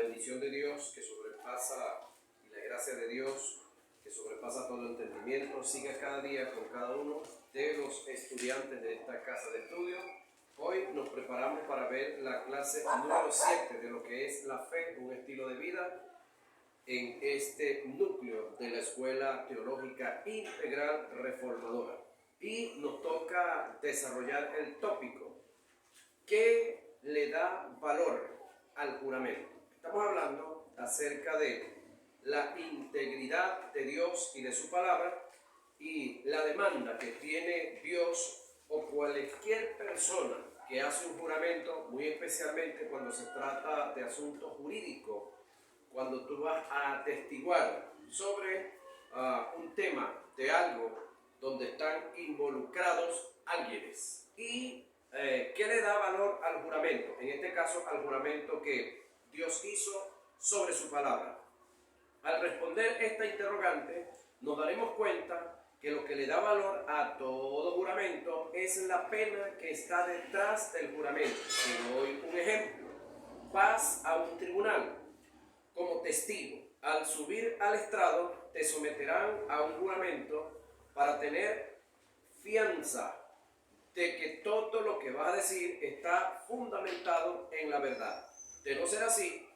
bendición de Dios que sobrepasa, y la gracia de Dios que sobrepasa todo entendimiento, siga cada día con cada uno de los estudiantes de esta casa de estudio. Hoy nos preparamos para ver la clase número 7 de lo que es la fe, un estilo de vida, en este núcleo de la Escuela Teológica Integral Reformadora. Y nos toca desarrollar el tópico que le da valor al juramento. Estamos hablando acerca de la integridad de Dios y de su palabra y la demanda que tiene Dios o cualquier persona que hace un juramento, muy especialmente cuando se trata de asuntos jurídicos, cuando tú vas a atestiguar sobre un tema de algo donde están involucrados alguienes. ¿Y qué le da valor al juramento? En este caso, al juramento que Dios hizo sobre su palabra. Al responder esta interrogante, nos daremos cuenta que lo que le da valor a todo juramento es la pena que está detrás del juramento. Te doy un ejemplo. Vas a un tribunal como testigo. Al subir al estrado, te someterán a un juramento para tener fianza de que todo lo que vas a decir está fundamentado en la verdad. De no ser así,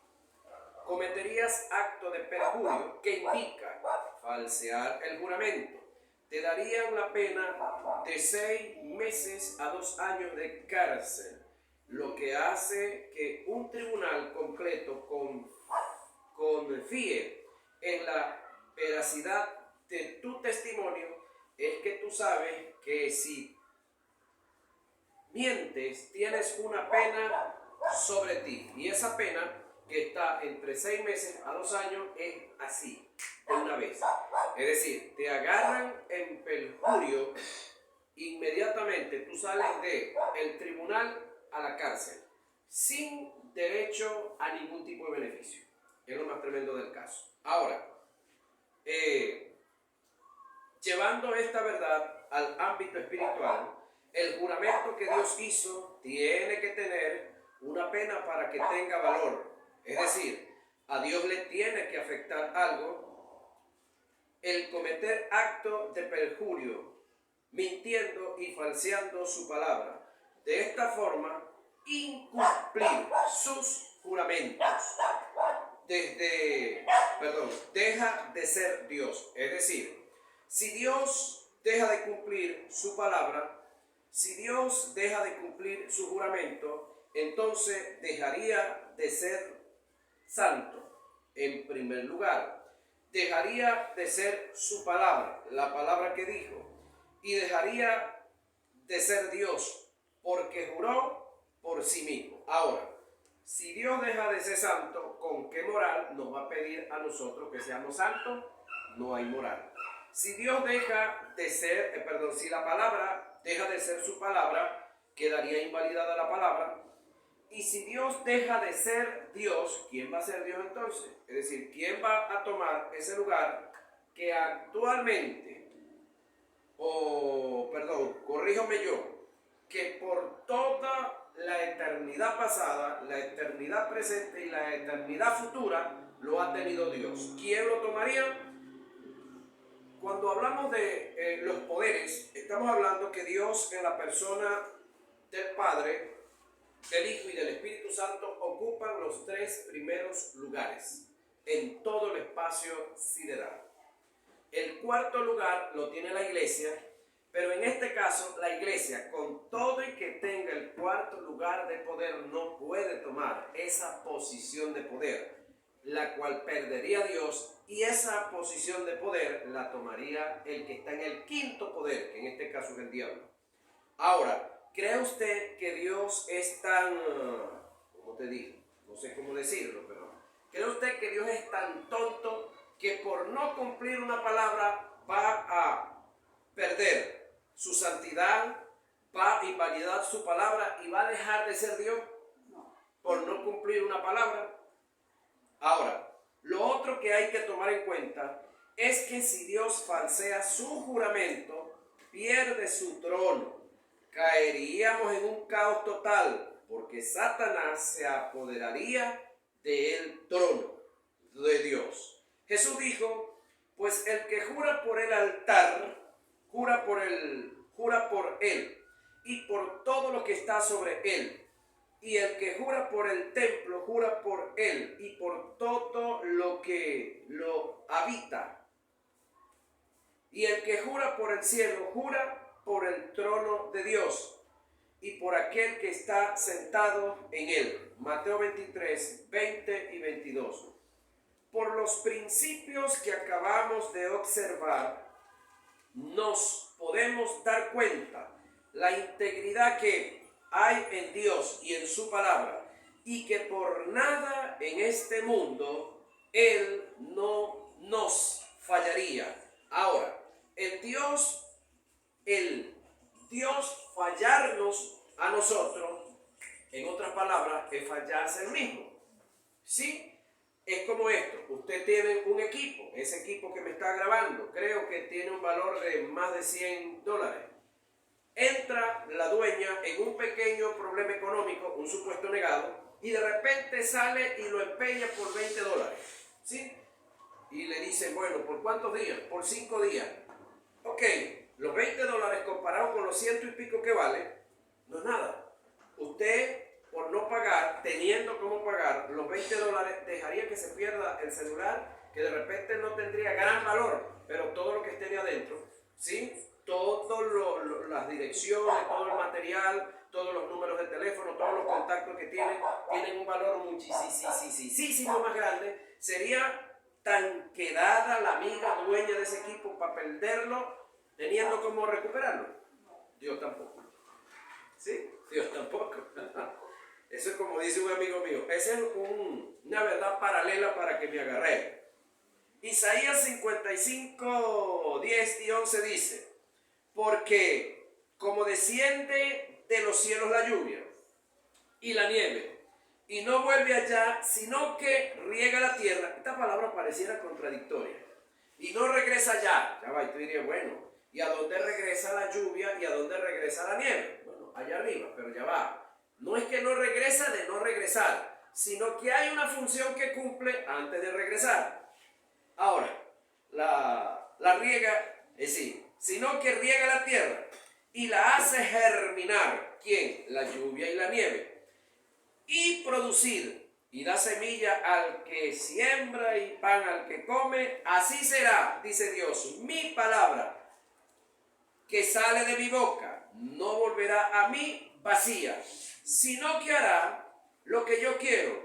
cometerías acto de perjurio, que implica falsear el juramento. Te darían la pena de 6 meses a 2 años de cárcel, lo que hace que un tribunal completo confíe en la veracidad de tu testimonio. Es que tú sabes que si mientes, tienes una pena sobre ti, y esa pena que está entre 6 meses a 2 años es así, de una vez. Es decir, te agarran en perjurio, inmediatamente tú sales del tribunal a la cárcel, sin derecho a ningún tipo de beneficio. Es lo más tremendo del caso. Ahora, llevando esta verdad al ámbito espiritual, el juramento que Dios hizo tiene que tener una pena para que tenga valor. Es decir, a Dios le tiene que afectar algo el cometer acto de perjurio, mintiendo y falseando su palabra. De esta forma, incumplir sus juramentos deja de ser Dios. Es decir, si Dios deja de cumplir su palabra, si Dios deja de cumplir su juramento, entonces dejaría de ser santo en primer lugar. Dejaría de ser su palabra, la palabra que dijo, y dejaría de ser Dios porque juró por sí mismo. Ahora, si Dios deja de ser santo, ¿con qué moral nos va a pedir a nosotros que seamos santos? No hay moral. Si Dios deja de ser, si la palabra deja de ser su palabra, quedaría invalidada la palabra. Y si Dios deja de ser Dios, ¿quién va a ser Dios entonces? Es decir, ¿quién va a tomar ese lugar que actualmente, corríjame yo, que por toda la eternidad pasada, la eternidad presente y la eternidad futura lo ha tenido Dios? ¿Quién lo tomaría? Cuando hablamos de los poderes, estamos hablando que Dios, en la persona del Padre, del Hijo y del Espíritu Santo, ocupan los 3 primeros lugares en todo el espacio sideral. El 4.º lugar lo tiene la iglesia, pero en este caso la iglesia, con todo y que tenga el 4.º lugar de poder, no puede tomar esa posición de poder, la cual perdería Dios, y esa posición de poder la tomaría el que está en el 5.º poder, que en este caso es el diablo. Ahora, ¿cree usted que Dios es tan, como te digo, no sé cómo decirlo, pero ¿cree usted que Dios es tan tonto que por no cumplir una palabra va a perder su santidad, va a invalidar su palabra y va a dejar de ser Dios por no cumplir una palabra? Ahora, lo otro que hay que tomar en cuenta es que si Dios falsea su juramento, pierde su trono. Caeríamos en un caos total, porque Satanás se apoderaría del trono de Dios. Jesús dijo, pues el que jura por el altar, jura por él y por todo lo que está sobre él. Y el que jura por el templo, jura por él y por todo lo que lo habita. Y el que jura por el cielo, jura por el trono de Dios y por aquel que está sentado en él. Mateo 23, 20 y 22. Por los principios que acabamos de observar, nos podemos dar cuenta la integridad que hay en Dios y en su palabra, y que por nada en este mundo Él no nos fallaría. Ahora, el Dios fallarnos a nosotros, en otras palabras, es fallarse el mismo. ¿Sí? Es como esto, usted tiene un equipo, ese equipo que me está grabando, creo que tiene un valor de más de $100. Entra la dueña en un pequeño problema económico, un supuesto negado, y de repente sale y lo empeña por $20. ¿Sí? Y le dice, bueno, ¿por cuántos días? Por 5 días. Ok, los $20 comparado con los 100 y pico que vale, no es nada. Usted, por no pagar, teniendo cómo pagar los $20, dejaría que se pierda el celular, que de repente no tendría gran valor, pero todo lo que esté de adentro, ¿sí? Todas las direcciones, todo el material, todos los números de teléfono, todos los contactos que tienen un valor muchísimo más grande. Sería tan quedada la amiga dueña de ese equipo para perderlo, teniendo cómo recuperarlo. Dios tampoco. ¿Sí? Dios tampoco. Eso es como dice un amigo mío. Esa es una verdad paralela para que me agarré. Isaías 55, 10 y 11 dice, porque como desciende de los cielos la lluvia y la nieve, y no vuelve allá, sino que riega la tierra. Esta palabra pareciera contradictoria. Y no regresa allá. Ya va, y tú dirías, bueno, ¿y a dónde regresa la lluvia y a dónde regresa la nieve? Bueno, allá arriba, pero ya va. No es que no regresa de no regresar, sino que hay una función que cumple antes de regresar. Ahora, la riega, es decir, sino que riega la tierra y la hace germinar. ¿Quién? La lluvia y la nieve. Y producir, y da semilla al que siembra y pan al que come. Así será, dice Dios, mi palabra que sale de mi boca no volverá a mí vacía, sino que hará lo que yo quiero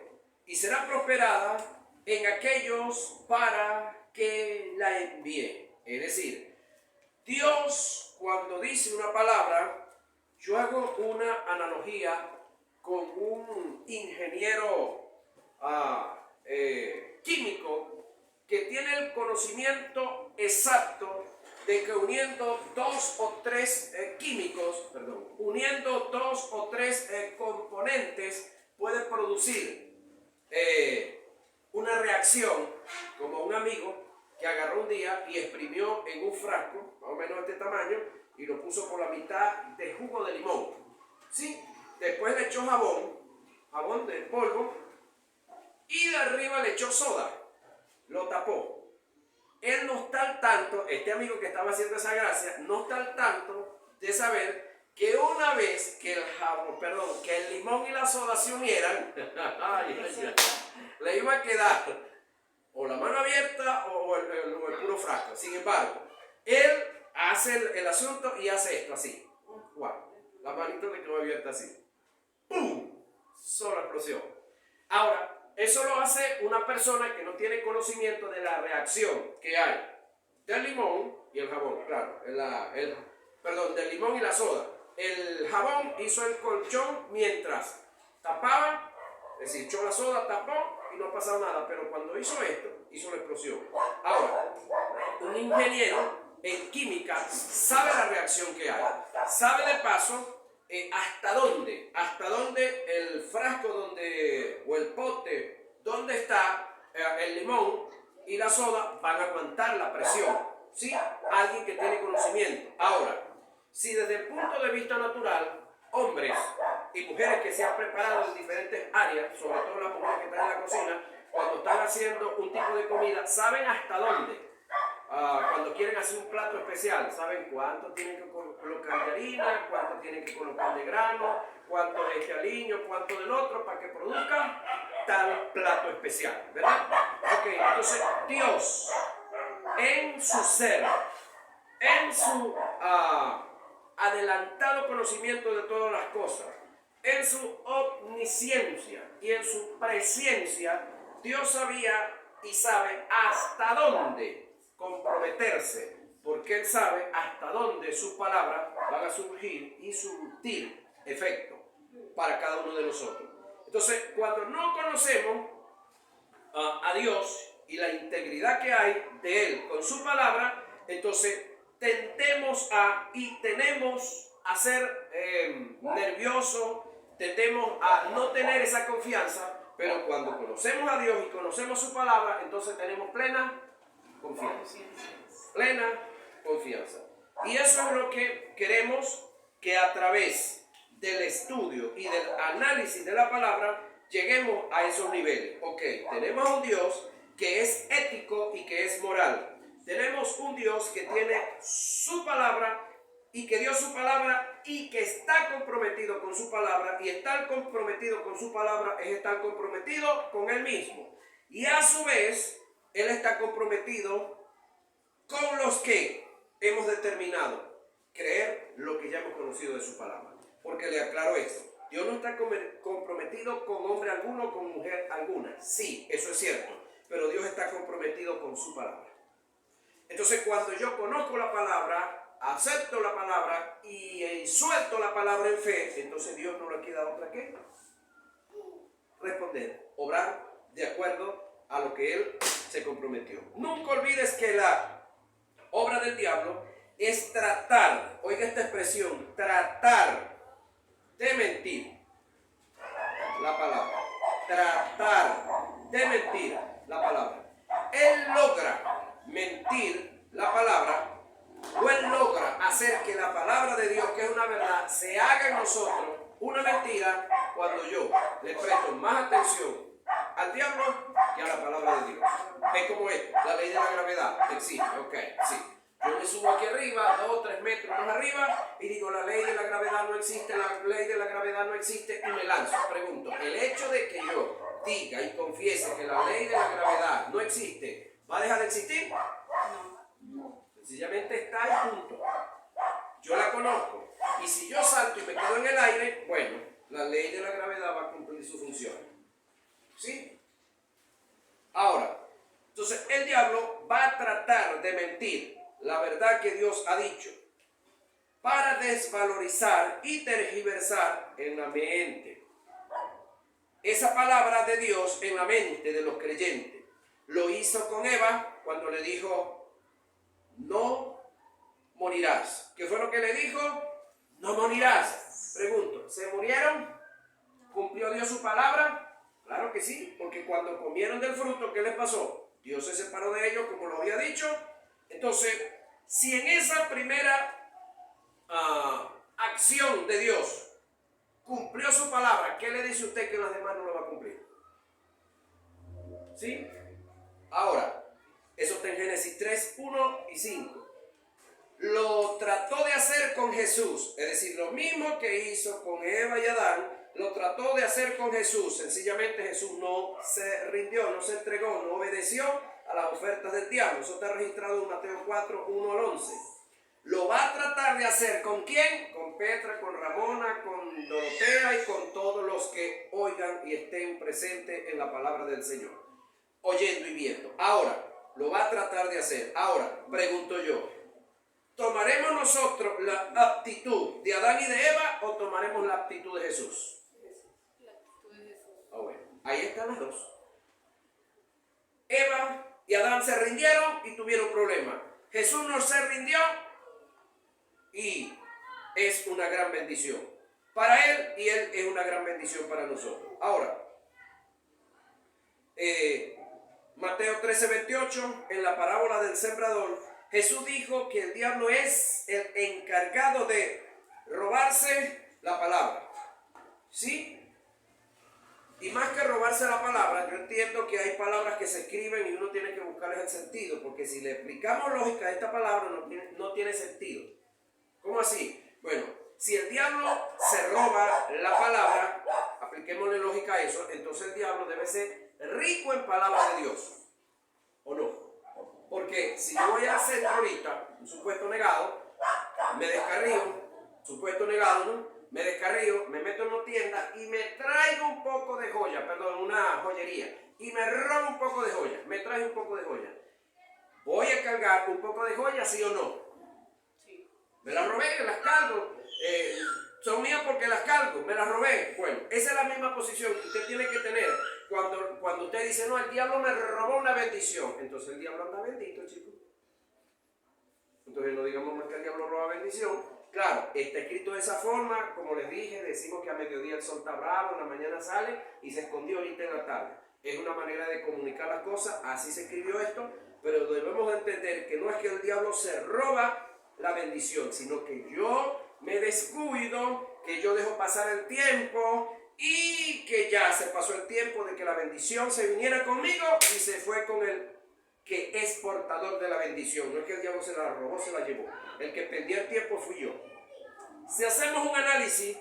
y será prosperada en aquellos para que la envíe. Es decir, Dios cuando dice una palabra, yo hago una analogía con un ingeniero químico que tiene el conocimiento exacto de que uniendo dos o tres componentes puede producir una reacción, como un amigo que agarró un día y exprimió en un frasco, más o menos de este tamaño, y lo puso por la mitad de jugo de limón. ¿Sí? Después le echó jabón de polvo, y de arriba le echó soda, lo tapó. Él no está al tanto, este amigo que estaba haciendo esa gracia, no está al tanto de saber que una vez que el limón y la soda se unieran, le iba a quedar o la mano abierta o el puro frasco. Sin embargo, él hace el asunto y hace esto así. Wow, la manito le quedó abierta así. ¡Pum! Sola explosión. Ahora, eso lo hace una persona que no tiene conocimiento de la reacción que hay del limón y el jabón, claro, del limón y la soda. El jabón hizo el colchón mientras tapaba, es decir, echó la soda, tapó y no pasaba nada, pero cuando hizo esto, hizo la explosión. Ahora, un ingeniero en química sabe la reacción que hay, sabe de paso hasta dónde el frasco o el pote donde está el limón y la soda van a aguantar la presión. ¿Sí? Alguien que tiene conocimiento. Ahora, si desde el punto de vista natural, hombres y mujeres que se han preparado en diferentes áreas, sobre todo las mujeres que están en la cocina, cuando están haciendo un tipo de comida, saben hasta dónde. Cuando quieren hacer un plato especial, saben cuánto tienen que colocar de harina, cuánto tienen que colocar de grano, cuánto de este aliño, cuánto del otro, para que produzcan tal plato especial, ¿verdad? Ok, entonces Dios, en su ser, en su adelantado conocimiento de todas las cosas, en su omnisciencia y en su presciencia, Dios sabía y sabe hasta dónde comprometerse, porque Él sabe hasta dónde sus palabras van a surgir y surtir efecto para cada uno de nosotros. Entonces, cuando no conocemos a Dios y la integridad que hay de Él con su palabra, entonces tendemos y tenemos a ser nerviosos, tendemos a no tener esa confianza, pero cuando conocemos a Dios y conocemos su palabra, entonces tenemos plena confianza. Plena confianza. Y eso es lo que queremos, que a través del estudio y del análisis de la palabra lleguemos a esos niveles. Ok, tenemos un Dios que es ético y que es moral. Tenemos un Dios que tiene su palabra y que dio su palabra y que está comprometido con su palabra, y estar comprometido con su palabra es estar comprometido con Él mismo. Y a su vez, Él está comprometido con los que hemos determinado creer lo que ya hemos conocido de su palabra. Porque le aclaro esto, Dios no está comprometido con hombre alguno, con mujer alguna. Sí, eso es cierto, pero Dios está comprometido con su palabra. Entonces, cuando yo conozco la palabra, acepto la palabra y suelto la palabra en fe, entonces Dios no le queda otra que responder, obrar de acuerdo a lo que Él se comprometió. Nunca olvides que la obra del diablo es tratar, oiga esta expresión, tratar de mentir la palabra. Tratar de mentir la palabra. Él logra mentir la palabra, o Él logra hacer que la palabra de Dios, que es una verdad, se haga en nosotros una mentira cuando yo le presto más atención al diablo que a la palabra de Dios. Es como esto, la ley de la gravedad existe, ok, sí. Yo me subo aquí arriba, 2 o 3 metros más arriba, y digo, la ley de la gravedad no existe, la ley de la gravedad no existe, y me lanzo. Pregunto, ¿el hecho de que yo diga y confiese que la ley de la gravedad no existe, va a dejar de existir? No. Sencillamente está ahí, punto. Yo la conozco, y si yo salto y me quedo en el aire, bueno, la ley de la gravedad va a cumplir su función. ¿Sí? Ahora, entonces el diablo va a tratar de mentir la verdad que Dios ha dicho para desvalorizar y tergiversar en la mente esa palabra de Dios en la mente de los creyentes. Lo hizo con Eva cuando le dijo, no morirás. ¿Qué fue lo que le dijo? No morirás. Pregunto, ¿se murieron? ¿Cumplió Dios su palabra? Claro que sí, porque cuando comieron del fruto, ¿qué les pasó? Dios se separó de ellos como lo había dicho. Entonces, si en esa primera acción de Dios cumplió su palabra, ¿qué le dice usted que las demás no lo va a cumplir? ¿Sí? Ahora, eso está en Génesis 3, 1 y 5. Lo trató de hacer con Jesús, es decir, lo mismo que hizo con Eva y Adán, lo trató de hacer con Jesús. Sencillamente Jesús no se rindió, no se entregó, no obedeció a las ofertas del diablo. Eso está registrado en Mateo 4, 1 al 11. Lo va a tratar de hacer ¿con quién? Con Petra, con Ramona, con Dorotea y con todos los que oigan y estén presentes en la palabra del Señor, oyendo y viendo. Ahora, lo va a tratar de hacer. Ahora, pregunto yo, ¿tomaremos nosotros la aptitud de Adán y de Eva o tomaremos la aptitud de Jesús? Bueno, ahí están las dos. Eva y Adán se rindieron y tuvieron problemas. Jesús no se rindió y es una gran bendición para Él, y Él es una gran bendición para nosotros. Ahora, Mateo 13:28, en la parábola del sembrador, Jesús dijo que el diablo es el encargado de robarse la palabra. ¿Sí? Y más que robarse la palabra, yo entiendo que hay palabras que se escriben y uno tiene que buscarles el sentido, porque si le explicamos lógica a esta palabra no tiene sentido. ¿Cómo así? Bueno, si el diablo se roba la palabra, apliquémosle lógica a eso, entonces el diablo debe ser rico en palabras de Dios, ¿o no? Porque si yo voy a hacer ahorita un supuesto negado, me descarrío, supuesto negado, ¿no? Me descarrío, me meto en una tienda y me traigo un poco de joya, perdón, una joyería, y me robo un poco de joya, me trae un poco de joya. ¿Voy a cargar un poco de joya, sí o no? Sí. Me las robé, las cargo, son mías porque las cargo, me las robé. Bueno, esa es la misma posición que usted tiene que tener cuando usted dice, no, el diablo me robó una bendición. Entonces el diablo anda bendito, chicos. Entonces no digamos más que el diablo roba bendición. Claro, está escrito de esa forma, como les dije, decimos que a mediodía el sol está bravo, en la mañana sale y se escondió ahorita en la tarde. Es una manera de comunicar las cosas, así se escribió esto, pero debemos entender que no es que el diablo se roba la bendición, sino que yo me descuido, que yo dejo pasar el tiempo y que ya se pasó el tiempo de que la bendición se viniera conmigo y se fue con el que es portador de la bendición. No es que el diablo se la robó, se la llevó. El que perdió el tiempo fui yo. Si hacemos un análisis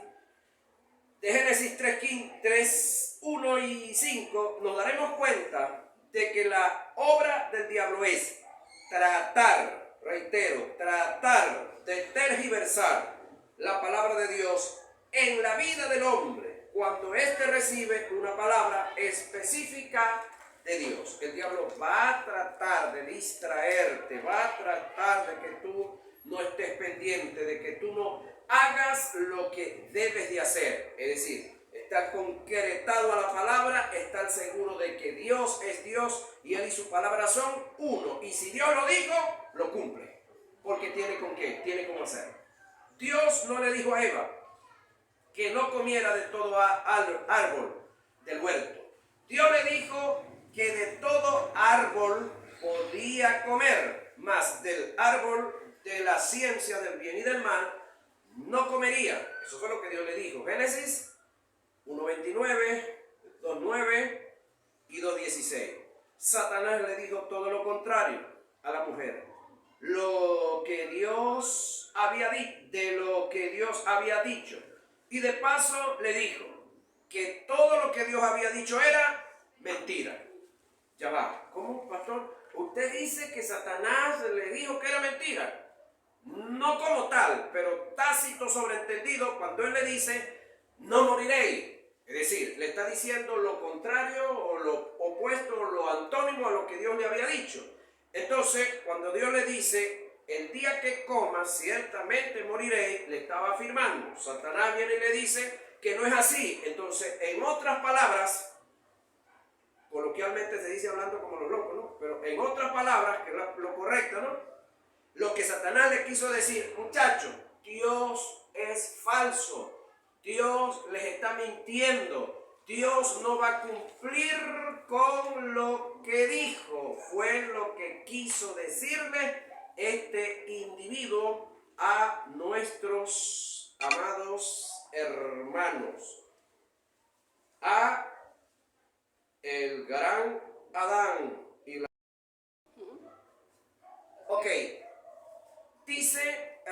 de Génesis 3, 1 y 5, nos daremos cuenta de que la obra del diablo es tratar, reitero, tratar de tergiversar la palabra de Dios en la vida del hombre cuando éste recibe una palabra específica de Dios. El diablo va a tratar de distraerte, va a tratar de que tú no estés pendiente, de que tú no hagas lo que debes de hacer. Es decir, estar concretado a la palabra, estar seguro de que Dios es Dios y Él y su palabra son uno. Y si Dios lo dijo, lo cumple. Porque tiene con qué, tiene cómo hacer. Dios no le dijo a Eva que no comiera de todo árbol del huerto. Dios le dijo que de todo árbol podía comer, mas del árbol de la ciencia del bien y del mal no comería. Eso fue lo que Dios le dijo. Génesis 1:29, 2:9 y 2:16. Satanás le dijo todo lo contrario a la mujer. Lo que Dios había de lo que Dios había dicho. Y de paso le dijo que todo lo que Dios había dicho era mentira. Ya va. ¿Cómo, pastor? Usted dice que Satanás le dijo que era mentira. No como tal, pero tácito sobreentendido cuando él le dice, no moriréis. Es decir, le está diciendo lo contrario o lo opuesto o lo antónimo a lo que Dios le había dicho. Entonces, cuando Dios le dice, el día que comas, ciertamente moriréis, le estaba afirmando. Satanás viene y le dice que no es así. Entonces, en otras palabras, coloquialmente se dice hablando como los locos, ¿no? Pero en otras palabras, que es lo correcto, ¿no? Lo que Satanás le quiso decir, muchachos, Dios es falso. Dios les está mintiendo. Dios no va a cumplir con lo que dijo. Fue lo que quiso decirle este individuo a nuestros amados hermanos. A el gran Adán y la... Ok. Dice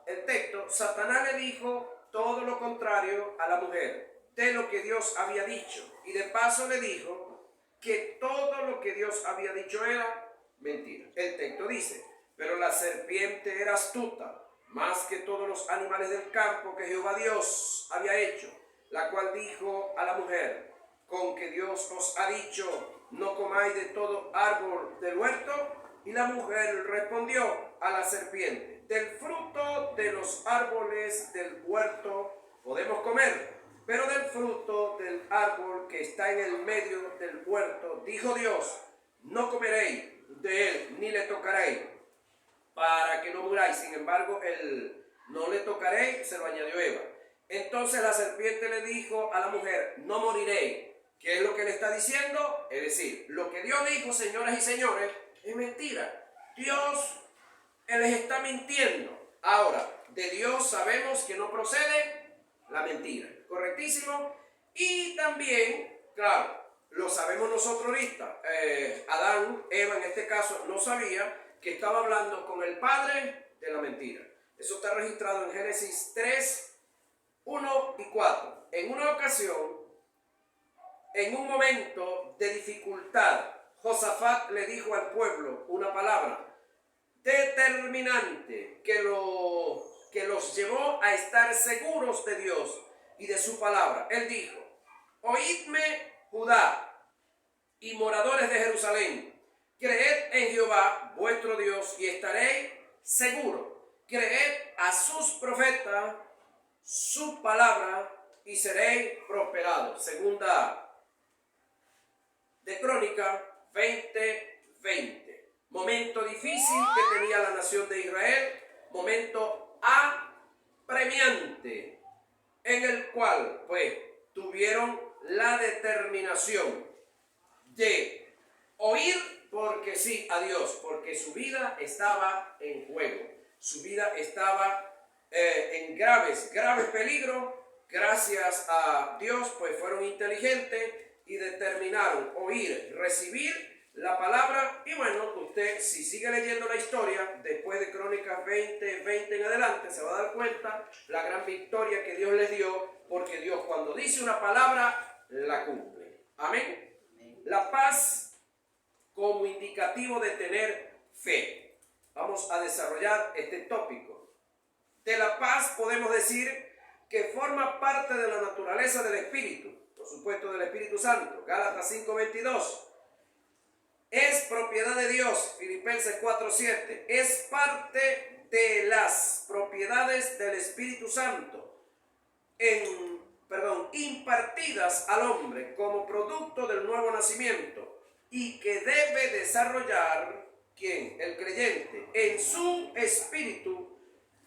el texto, Satanás le dijo todo lo contrario a la mujer de lo que Dios había dicho. Y de paso le dijo que todo lo que Dios había dicho era mentira. El texto dice, pero la serpiente era astuta, más que todos los animales del campo que Jehová Dios había hecho, la cual dijo a la mujer, con que Dios os ha dicho, no comáis de todo árbol del huerto. Y la mujer respondió a la serpiente, del fruto de los árboles del huerto podemos comer, pero del fruto del árbol que está en el medio del huerto, dijo Dios, no comeréis de él, ni le tocaréis, para que no muráis. Sin embargo, el no le tocaréis se lo añadió Eva. Entonces la serpiente le dijo a la mujer, no moriréis. ¿Qué es lo que le está diciendo? Es decir, lo que Dios dijo, señoras y señores, es mentira. Dios les está mintiendo. Ahora, de Dios sabemos que no procede la mentira. correctísimo. Y también, claro, lo sabemos nosotros ahorita, Adán, Eva en este caso, no sabía que estaba hablando con el padre de la mentira. Eso está registrado en Génesis 3, 1 y 4. En una ocasión, en un momento de dificultad, Josafat le dijo al pueblo una palabra determinante que los llevó a estar seguros de Dios y de su palabra. Él dijo: oídme, Judá y moradores de Jerusalén, creed en Jehová vuestro Dios y estaréis seguros. Creed a sus profetas su palabra y seréis prosperados. Segunda de Crónica 20:20. Momento difícil que tenía la nación de Israel, momento apremiante, en el cual pues tuvieron la determinación de oír porque sí a Dios, porque su vida estaba en juego, su vida estaba en graves peligros. Gracias a Dios pues fueron inteligentes y determinaron oír, recibir la palabra. Y bueno, usted si sigue leyendo la historia, después de Crónicas 20 en adelante, se va a dar cuenta la gran victoria que Dios les dio, porque Dios cuando dice una palabra, la cumple. Amén. La paz como indicativo de tener fe. Vamos a desarrollar este tópico. De la paz podemos decir que forma parte de la naturaleza del Espíritu, por supuesto del Espíritu Santo. Gálatas 5:22. Es propiedad de Dios, Filipenses 4:7. Es parte de las propiedades del Espíritu Santo, impartidas al hombre como producto del nuevo nacimiento, y que debe desarrollar, ¿quién? El creyente, en su espíritu,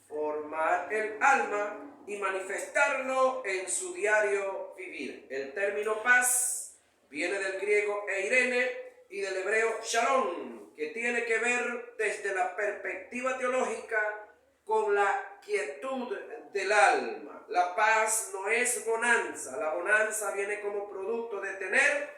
formar el alma y manifestarlo en su diario vivir. El término paz viene del griego eirene y del hebreo shalom, que tiene que ver desde la perspectiva teológica con la quietud del alma. La paz no es bonanza, la bonanza viene como producto de tener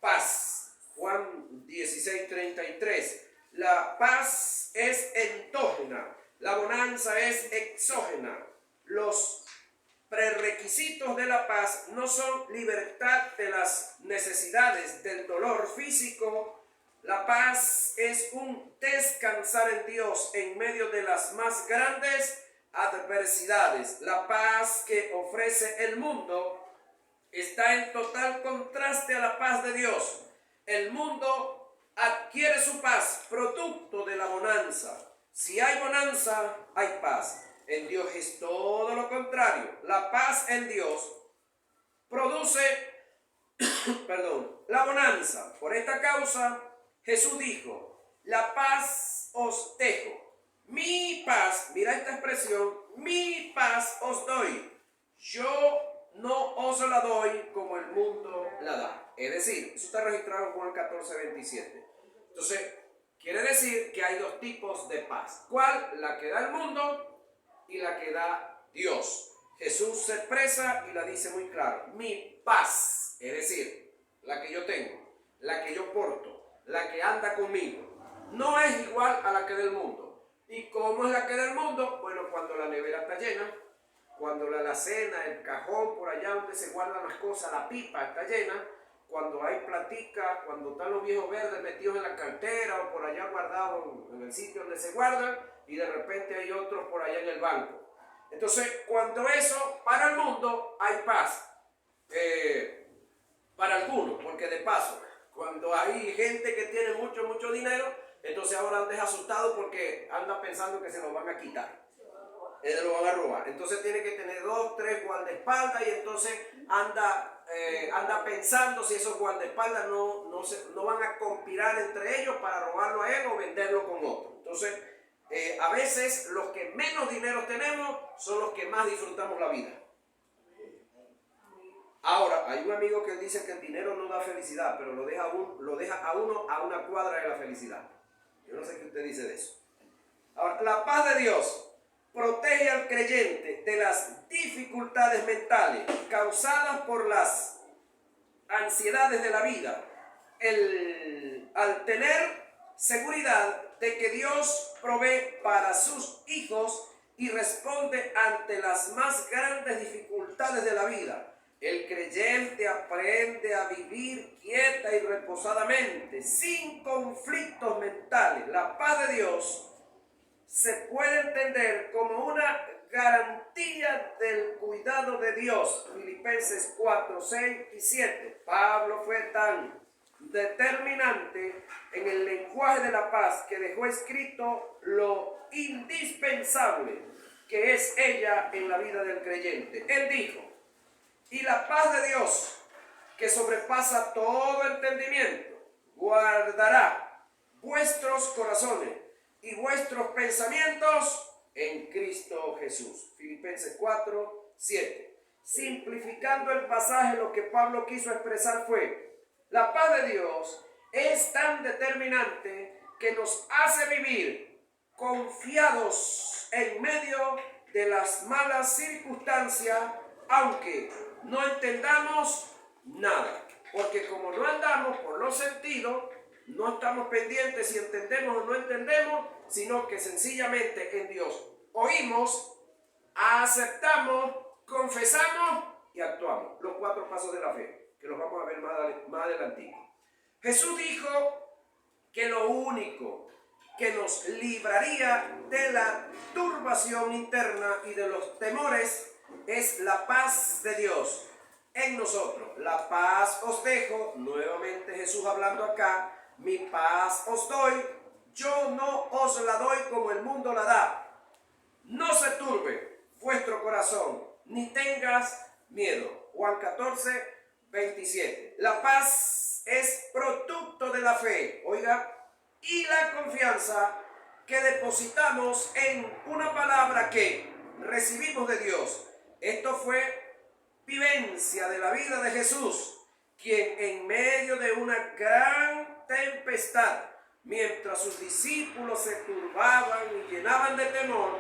paz. Juan 16:33. La paz es endógena, la bonanza es exógena. Los prerequisitos de la paz no son libertad de las necesidades del dolor físico. La paz es un descansar en Dios en medio de las más grandes adversidades. La paz que ofrece el mundo está en total contraste a la paz de Dios. El mundo adquiere su paz producto de la bonanza. Si hay bonanza, hay paz. En Dios es todo lo contrario. La paz en Dios produce la bonanza. Por esta causa, Jesús dijo: la paz os dejo. Mi paz, mira esta expresión, mi paz os doy. Yo no os la doy como el mundo la da. Es decir, eso está registrado en Juan 14:27. Entonces, quiere decir que hay dos tipos de paz. ¿Cuál? La que da el mundo y la que da Dios. Jesús se expresa y la dice muy claro: mi paz, es decir, la que yo tengo, la que yo porto, la que anda conmigo, no es igual a la que del mundo. ¿Y cómo es la que del mundo? Bueno, cuando la nevera está llena, cuando la alacena, el cajón por allá donde se guardan las cosas, la pipa está llena, cuando hay platica, cuando están los viejos verdes metidos en la cartera o por allá guardados en el sitio donde se guardan, y de repente hay otros por allá en el banco. Entonces, cuando eso, para el mundo hay paz, para algunos, porque de paso, cuando hay gente que tiene mucho dinero, entonces ahora andan asustados porque anda pensando que se lo van a quitar, lo van a robar. Entonces tiene que tener 2, 3 guardaespaldas, y entonces anda pensando si esos guardaespaldas no van a conspirar entre ellos para robarlo a él o venderlo con otro. Entonces, a veces los que menos dinero tenemos son los que más disfrutamos la vida. Ahora, hay un amigo que dice que el dinero no da felicidad, pero lo deja a uno a una cuadra de la felicidad. Yo no sé qué usted dice de eso. Ahora, la paz de Dios protege al creyente de las dificultades mentales causadas por las ansiedades de la vida, al tener seguridad de que Dios provee para sus hijos y responde ante las más grandes dificultades de la vida. El creyente aprende a vivir quieta y reposadamente, sin conflictos mentales. La paz de Dios se puede entender como una garantía del cuidado de Dios. Filipenses 4, 6 y 7. Pablo fue tan determinante en el lenguaje de la paz que dejó escrito lo indispensable que es ella en la vida del creyente. Él dijo: y la paz de Dios, que sobrepasa todo entendimiento, guardará vuestros corazones y vuestros pensamientos en Cristo Jesús. Filipenses 4, 7. Simplificando el pasaje, lo que Pablo quiso expresar fue: la paz de Dios es tan determinante que nos hace vivir confiados en medio de las malas circunstancias, aunque no entendamos nada. Porque como no andamos por los sentidos, no estamos pendientes si entendemos o no entendemos, sino que sencillamente en Dios oímos, aceptamos, confesamos y actuamos. Los 4 pasos de la fe, que los vamos a ver más adelante. Jesús dijo que lo único que nos libraría de la turbación interna y de los temores es la paz de Dios en nosotros. La paz os dejo, nuevamente Jesús hablando acá: mi paz os doy, yo no os la doy como el mundo la da. No se turbe vuestro corazón, ni tengas miedo. Juan 14, 27. La paz es producto de la fe, oiga, y la confianza que depositamos en una palabra que recibimos de Dios. Esto fue vivencia de la vida de Jesús, quien en medio de una gran tempestad, mientras sus discípulos se turbaban y llenaban de temor,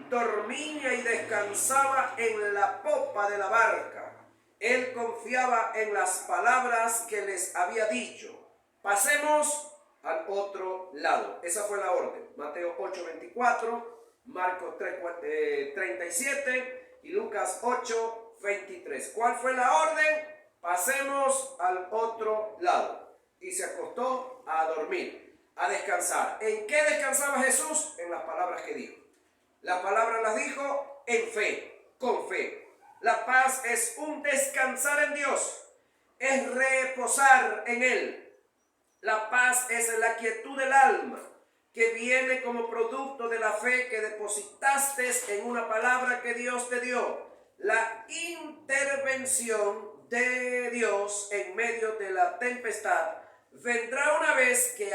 dormía y descansaba en la popa de la barca. Él confiaba en las palabras que les había dicho: pasemos al otro lado. Esa fue la orden. Mateo 8, 24, Marcos 3, 37 y Lucas 8, 23. ¿Cuál fue la orden? Pasemos al otro lado. Y se acostó a dormir, a descansar. ¿En qué descansaba Jesús? En las palabras que dijo. Las palabras las dijo en fe, con fe. La paz es un descansar en Dios, es reposar en Él. La paz es la quietud del alma, que viene como producto de la fe que depositaste en una palabra que Dios te dio. La intervención de Dios en medio de la tempestad vendrá una vez que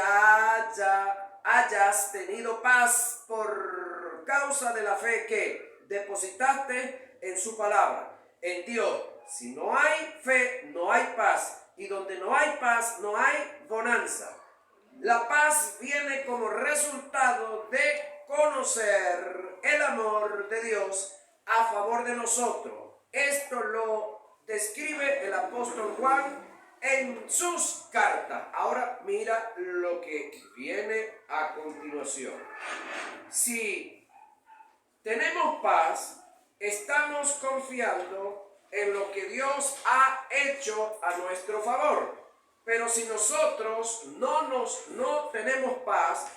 hayas tenido paz por causa de la fe que depositaste en su palabra, en Dios. Si no hay fe, no hay paz. Y donde no hay paz, no hay bonanza. La paz viene como resultado de conocer el amor de Dios a favor de nosotros. Esto lo describe el apóstol Juan en sus cartas. Ahora mira lo que viene a continuación. Si tenemos paz, estamos confiando en lo que Dios ha hecho a nuestro favor. Pero si nosotros no tenemos paz,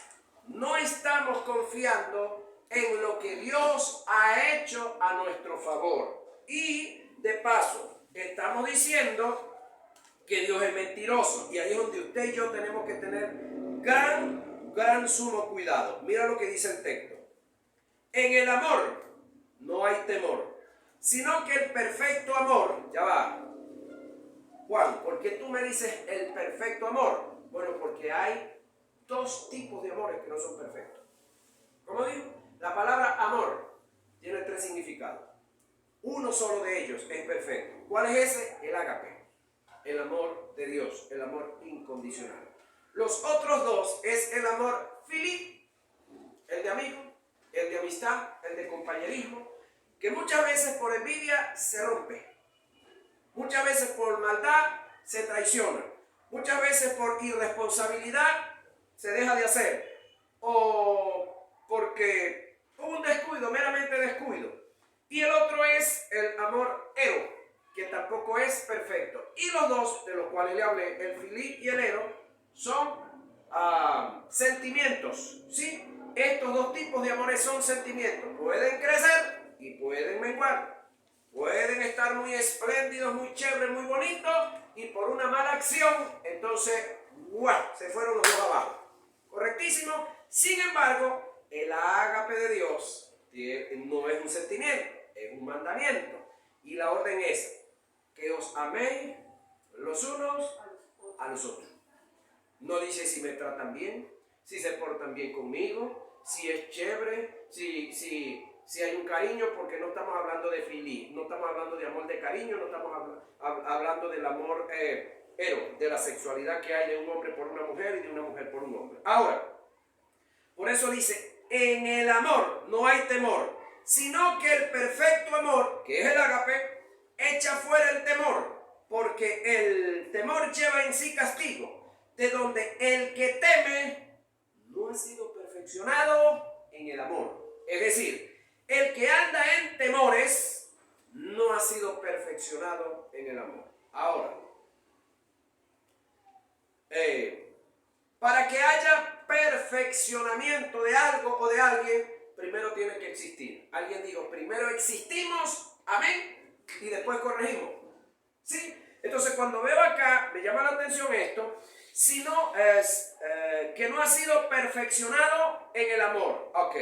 no estamos confiando en lo que Dios ha hecho a nuestro favor. Y de paso, estamos diciendo que Dios es mentiroso. Y ahí es donde usted y yo tenemos que tener gran sumo cuidado. Mira lo que dice el texto. En el amor no hay temor, sino que el perfecto amor, ya va. Juan, ¿por qué tú me dices el perfecto amor? Bueno, porque hay 2 tipos de amores que no son perfectos. ¿Cómo digo? La palabra amor tiene 3 significados. Uno solo de ellos es perfecto. ¿Cuál es ese? El ágape, el amor de Dios, el amor incondicional. Los otros 2 es el amor filí, el de amigo, el de amistad, el de compañerismo, que muchas veces por envidia se rompe, muchas veces por maldad se traiciona, muchas veces por irresponsabilidad se deja de hacer, o porque hubo un descuido, meramente descuido. Y el otro es el amor ero, que tampoco es perfecto. Y los dos, de los cuales le hablé, el filí y el ero, son sentimientos, ¿sí? Estos dos tipos de amores son sentimientos. Pueden crecer y pueden menguar. Pueden estar muy espléndidos, muy chéveres, muy bonitos, y por una mala acción, entonces, ¡guau!, se fueron los dos abajo. ¿Correctísimo? Sin embargo, el ágape de Dios no es un sentimiento, es un mandamiento. Y la orden es que os améis los unos a los otros. No dice si me tratan bien, si se portan bien conmigo, si es chévere, si hay un cariño, porque no estamos hablando de filí, no estamos hablando de amor de cariño, no estamos hablando del amor ero, de la sexualidad que hay de un hombre por una mujer y de una mujer por un hombre. Ahora, por eso dice, en el amor no hay temor, sino que el perfecto amor, que es el ágape, echa fuera el temor, porque el temor lleva en sí castigo, de donde el que teme no ha sido perfeccionado en el amor. Es decir, el que anda en temores no ha sido perfeccionado en el amor. Ahora, para que haya perfeccionamiento de algo o de alguien, primero tiene que existir. Alguien dijo, primero existimos, amén, y después corregimos. ¿Sí? Entonces, cuando veo acá, me llama la atención esto, sino que no ha sido perfeccionado en el amor. Ok.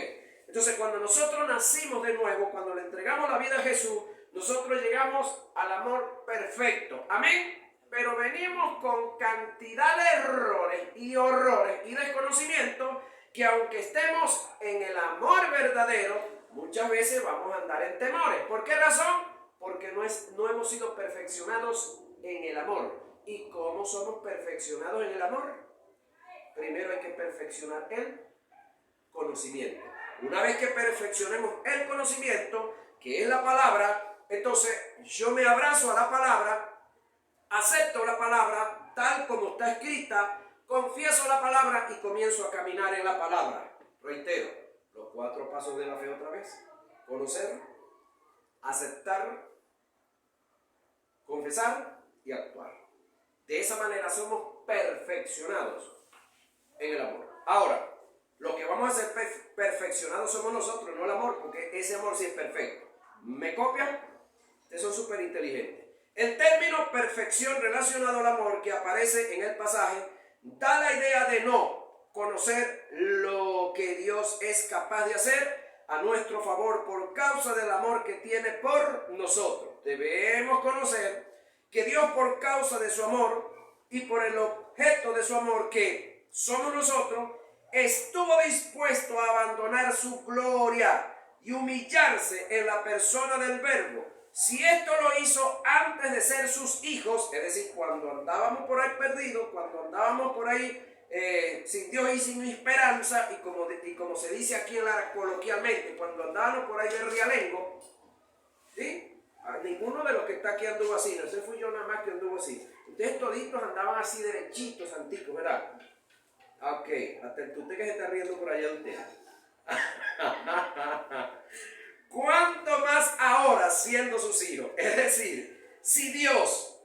Entonces, cuando nosotros nacimos de nuevo, cuando le entregamos la vida a Jesús, nosotros llegamos al amor perfecto. Amén. Pero venimos con cantidad de errores y horrores y desconocimientos que aunque estemos en el amor verdadero, muchas veces vamos a andar en temores. ¿Por qué razón? Porque no hemos sido perfeccionados en el amor. ¿Y cómo somos perfeccionados en el amor? Primero hay que perfeccionar el conocimiento. Una vez que perfeccionemos el conocimiento, que es la palabra, entonces yo me abrazo a la palabra, acepto la palabra tal como está escrita, confieso la palabra y comienzo a caminar en la palabra. Reitero, los 4 pasos de la fe otra vez. Conocer, aceptar, confesar y actuar. De esa manera somos perfeccionados en el amor. Ahora, lo que vamos a ser perfeccionados somos nosotros, no el amor, porque ese amor sí es perfecto. ¿Me copian? Ustedes son súper inteligentes. El término perfección relacionado al amor que aparece en el pasaje da la idea de no conocer lo que Dios es capaz de hacer a nuestro favor por causa del amor que tiene por nosotros. Debemos conocer que Dios, por causa de su amor y por el objeto de su amor que somos nosotros, estuvo dispuesto a abandonar su gloria y humillarse en la persona del Verbo. Si esto lo hizo antes de ser sus hijos, es decir, cuando andábamos por ahí perdidos, cuando andábamos por ahí sin Dios y sin esperanza, y como se dice aquí en Lara coloquialmente, cuando andábamos por ahí de rialengo, ¿sí? Ninguno de los que está aquí anduvo así, no sé, fui yo nada más que anduvo así. Ustedes toditos andaban así derechitos, anticos, ¿verdad? Ok, hasta el tute que se está riendo por allá de ustedes. ¿Cuánto más ahora siendo sus hijos? Es decir, si Dios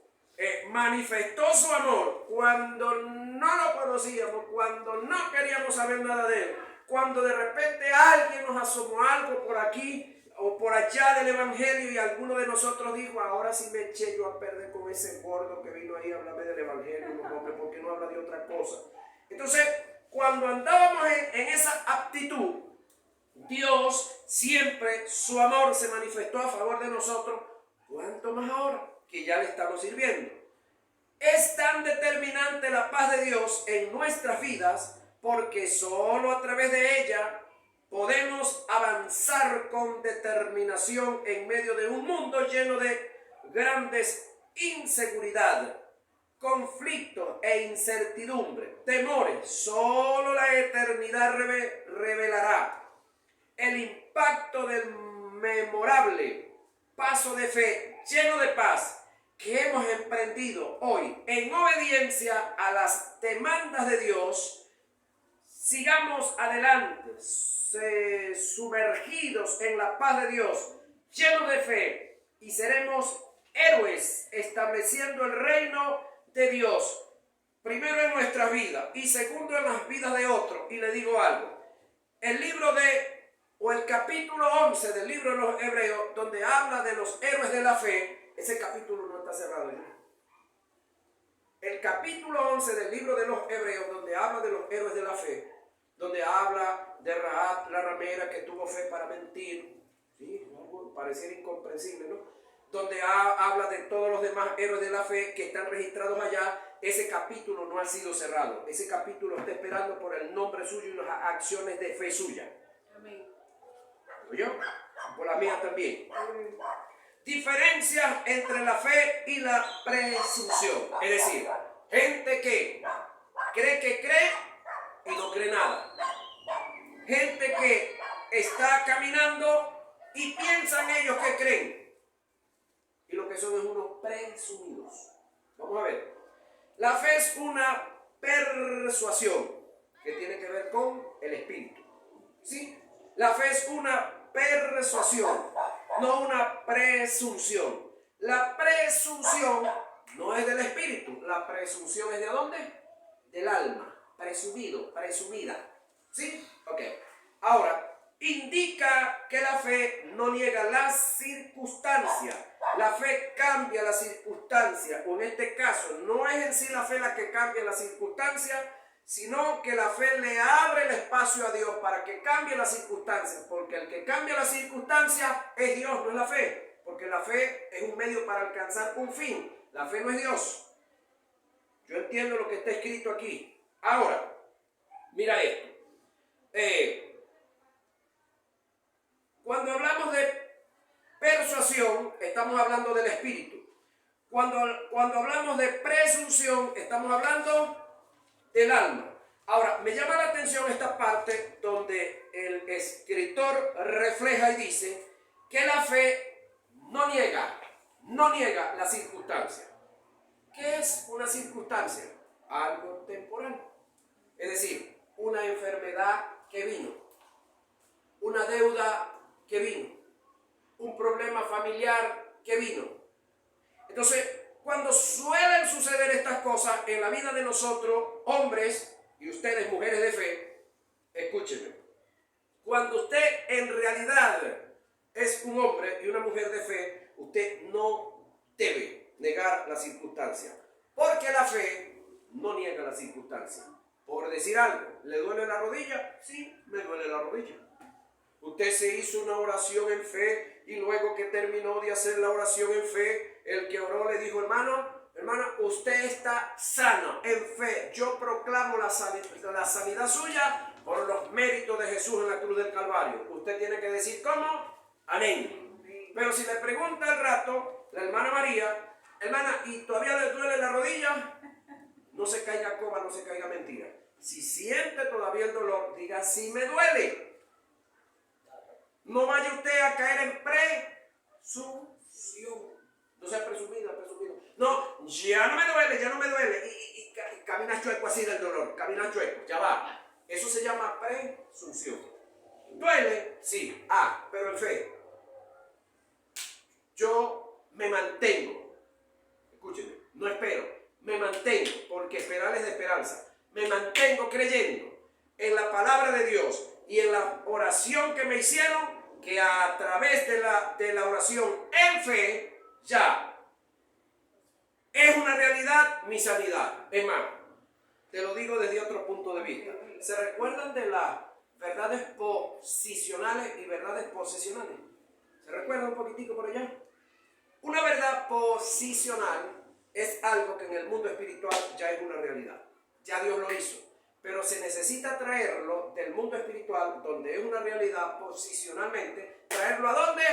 manifestó su amor cuando no lo conocíamos, cuando no queríamos saber nada de él, cuando de repente alguien nos asomó algo por aquí o por allá del evangelio y alguno de nosotros dijo, ahora sí me eché yo a perder con ese gordo que vino ahí a hablarme del evangelio, hombre, porque no habla de otra cosa. Entonces, cuando andábamos en esa aptitud, Dios siempre, su amor se manifestó a favor de nosotros. ¿Cuánto más ahora que ya le estamos sirviendo? Es tan determinante la paz de Dios en nuestras vidas porque solo a través de ella podemos avanzar con determinación en medio de un mundo lleno de grandes inseguridades, conflictos e incertidumbre, temores. Solo la eternidad revelará el impacto del memorable paso de fe lleno de paz que hemos emprendido hoy en obediencia a las demandas de Dios, sigamos adelante, sumergidos en la paz de Dios, llenos de fe, y seremos héroes estableciendo el reino de Dios, primero en nuestra vida y segundo en las vidas de otros. Y le digo algo, el capítulo 11 del libro de los Hebreos, donde habla de los héroes de la fe, ese capítulo no está cerrado ya. El capítulo 11 del libro de los Hebreos, donde habla de los héroes de la fe, donde habla de Rahab, la ramera, que tuvo fe para mentir, ¿sí? Algo pareciera incomprensible, ¿no? Donde habla de todos los demás héroes de la fe que están registrados allá. Ese capítulo no ha sido cerrado. Ese capítulo está esperando por el nombre suyo y las acciones de fe suya. Amén. ¿Yo? Por la mía también. Amén. Diferencia entre la fe y la presunción. Es decir, gente que cree y no cree nada. Gente que está caminando y piensan ellos que creen. Y lo que son es unos presumidos. Vamos a ver. La fe es una persuasión que tiene que ver con el espíritu. ¿Sí? La fe es una persuasión, no una presunción. La presunción no es del espíritu. La presunción es ¿de dónde? Del alma. Presumido, presumida. ¿Sí? Ok. Ahora, indica que la fe no niega las circunstancias. La fe cambia las circunstancias, o en este caso no es en sí la fe la que cambia las circunstancias, sino que la fe le abre el espacio a Dios para que cambie las circunstancias, porque el que cambia las circunstancias es Dios, no es la fe, porque la fe es un medio para alcanzar un fin, la fe no es Dios. Yo entiendo lo que está escrito aquí. Ahora, mira esto. Cuando hablamos de persuasión, estamos hablando del espíritu. Cuando hablamos de presunción, estamos hablando del alma. Ahora, me llama la atención esta parte donde el escritor refleja y dice que la fe no niega la circunstancia. ¿Qué es una circunstancia? Algo temporal. Es decir, una enfermedad que vino, una deuda que vino, un problema familiar que vino. Entonces, cuando suelen suceder estas cosas en la vida de nosotros, hombres, y ustedes, mujeres de fe, escúchenme. Cuando usted en realidad es un hombre y una mujer de fe, usted no debe negar la circunstancia, porque la fe no niega la circunstancia. Por decir algo, ¿le duele la rodilla? Sí, me duele la rodilla. Usted se hizo una oración en fe y luego que terminó de hacer la oración en fe, el que oró le dijo, hermana, usted está sano en fe. Yo proclamo la sanidad suya por los méritos de Jesús en la cruz del Calvario. Usted tiene que decir, ¿cómo? Amén. Pero si le pregunta al rato, la hermana María, hermana, ¿y todavía le duele la rodilla? No se caiga coba, no se caiga mentira. Si siente todavía el dolor, diga, sí me duele. No vaya usted a caer en presunción. No sea presumido. No, ya no me duele. Y camina chueco así del dolor. Camina chueco, ya va. Eso se llama presunción. ¿Duele? Sí. Pero en fe. Yo me mantengo. Escúcheme, no espero. Me mantengo, porque esperar es de esperanza. Me mantengo creyendo en la palabra de Dios y en la oración que me hicieron, que a través de la oración en fe, ya es una realidad mi sanidad. Es más, te lo digo desde otro punto de vista. ¿Se recuerdan de las verdades posicionales y verdades posesionales? ¿Se recuerdan un poquitico por allá? Una verdad posicional es algo que en el mundo espiritual ya es una realidad. Ya Dios lo hizo. Pero se necesita traerlo del mundo espiritual, donde es una realidad posicionalmente, traerlo ¿a dónde?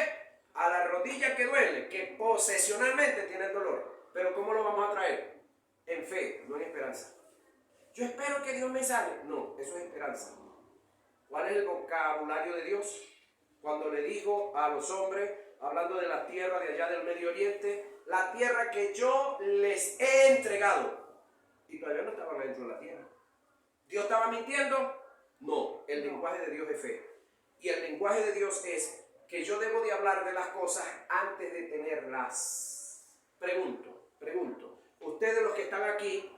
A la rodilla que duele, que posesionalmente tiene el dolor. Pero ¿cómo lo vamos a traer? En fe, no en esperanza. Yo espero que Dios me sane. No, eso es esperanza. ¿Cuál es el vocabulario de Dios? Cuando le dijo a los hombres, hablando de la tierra de allá del Medio Oriente, la tierra que yo les he entregado. Y todavía no estaban dentro de la tierra. ¿Dios estaba mintiendo? No, el lenguaje de Dios es fe. Y el lenguaje de Dios es que yo debo de hablar de las cosas antes de tenerlas. Pregunto, ustedes los que están aquí,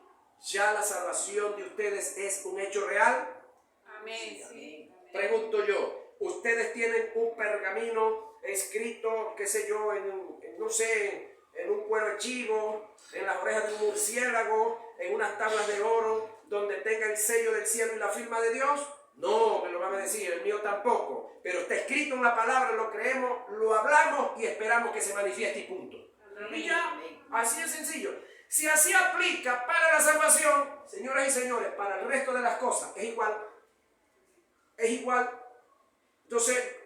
¿ya la salvación de ustedes es un hecho real? Amén. Sí. Pregunto yo, ¿ustedes tienen un pergamino escrito, qué sé yo, en un cuero de chivo, en las orejas de un murciélago, en unas tablas de oro, donde tenga el sello del cielo y la firma de Dios? No, me lo van a decir, el mío tampoco. Pero está escrito en la palabra, lo creemos, lo hablamos y esperamos que se manifieste y punto. Y ya, así de sencillo. Si así aplica para la salvación, señoras y señores, para el resto de las cosas, es igual. Es igual. Entonces,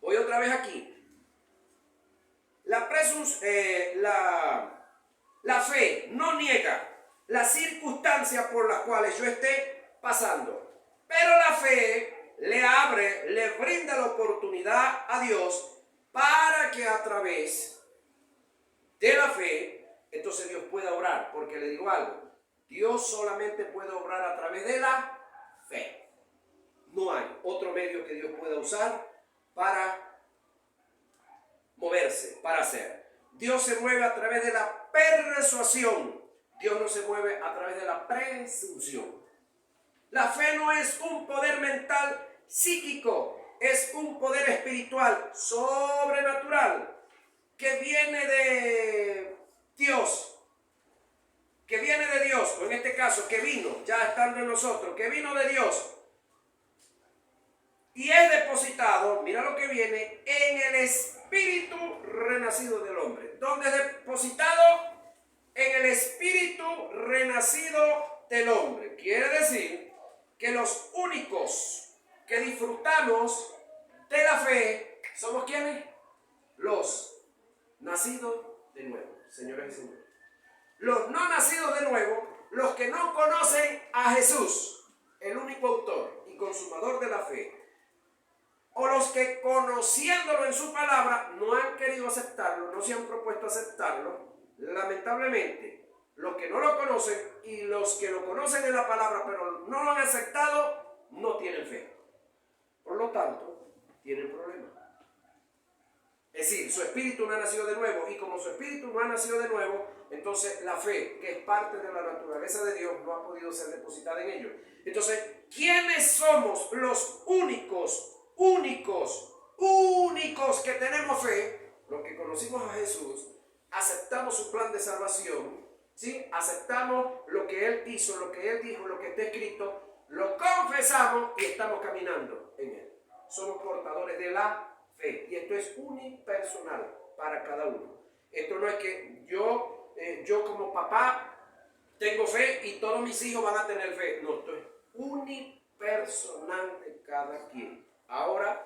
voy otra vez aquí. La fe no niega las circunstancias por las cuales yo esté pasando. Pero la fe le brinda la oportunidad a Dios para que a través de la fe, entonces Dios pueda obrar. Porque le digo algo, Dios solamente puede obrar a través de la fe. No hay otro medio que Dios pueda usar para moverse, para hacer. Dios se mueve a través de la persuasión. Dios no se mueve a través de la presunción. La fe no es un poder mental psíquico, es un poder espiritual sobrenatural que viene de Dios. Que viene de Dios, o en este caso, que vino, ya estando en nosotros, que vino de Dios. Y es depositado, mira lo que viene, en el espíritu renacido del hombre. ¿Dónde es depositado? En el espíritu renacido del hombre. Quiere decir que los únicos que disfrutamos de la fe somos ¿quiénes? Los nacidos de nuevo, señores y señores. Los no nacidos de nuevo, los que no conocen a Jesús, el único autor y consumador de la fe, o los que conociéndolo en su palabra no han querido aceptarlo, no se han propuesto aceptarlo. Lamentablemente, los que no lo conocen y los que lo conocen en la palabra pero no lo han aceptado, no tienen fe. Por lo tanto, tienen problemas. Es decir, su espíritu no ha nacido de nuevo, y como su espíritu no ha nacido de nuevo, entonces la fe, que es parte de la naturaleza de Dios, no ha podido ser depositada en ellos. Entonces, ¿quiénes somos los únicos que tenemos fe? Los que conocimos a Jesús, aceptamos su plan de salvación, ¿sí? Aceptamos lo que Él hizo, lo que Él dijo, lo que está escrito, lo confesamos y estamos caminando en Él. Somos portadores de la fe, y esto es unipersonal para cada uno. Esto no es que yo como papá tengo fe y todos mis hijos van a tener fe. No, esto es unipersonal de cada quien. Ahora,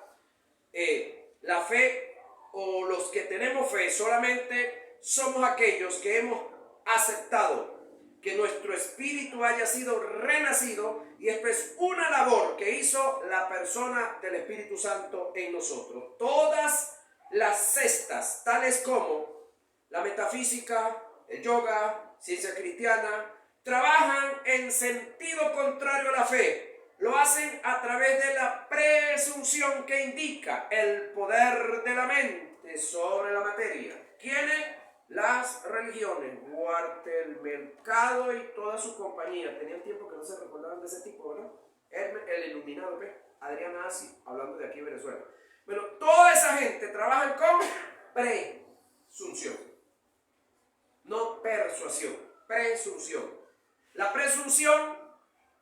la fe, o los que tenemos fe, solamente somos aquellos que hemos aceptado que nuestro espíritu haya sido renacido, y esto es una labor que hizo la persona del Espíritu Santo en nosotros. Todas las cestas, tales como la metafísica, el yoga, ciencia cristiana, trabajan en sentido contrario a la fe. Lo hacen a través de la presunción que indica el poder de la mente sobre la materia. ¿Quiénes? Las religiones, Duarte, el mercado y toda su compañía. Tenían tiempo que no se recordaban de ese tipo, ¿verdad? El iluminado, ¿ves? Adrián Asi, hablando de aquí en Venezuela. Bueno, toda esa gente trabaja con presunción, no persuasión, presunción. La presunción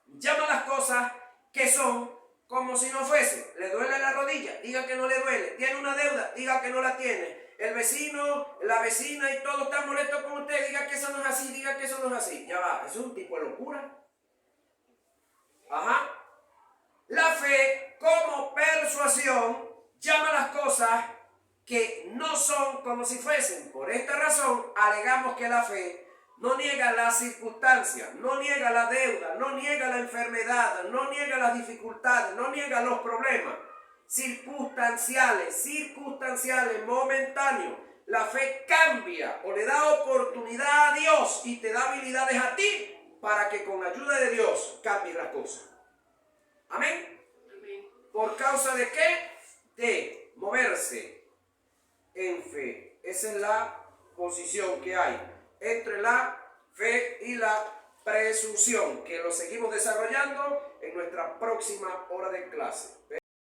llama las cosas que son como si no fuese. Le duele la rodilla, diga que no le duele. Tiene una deuda, diga que no la tiene. El vecino, la vecina y todo está molesto con usted, diga que eso no es así, diga que eso no es así. Ya va, eso es un tipo de locura. Ajá. La fe como persuasión llama las cosas que no son como si fuesen. Por esta razón alegamos que la fe no niega las circunstancias, no niega la deuda, no niega la enfermedad, no niega las dificultades, no niega los problemas circunstanciales, momentáneos. La fe cambia o le da oportunidad a Dios y te da habilidades a ti para que con ayuda de Dios cambie las cosas. Amén. Amén. ¿Por causa de qué? De moverse en fe. Esa es la posición que hay entre la fe y la presunción, que lo seguimos desarrollando en nuestra próxima hora de clase.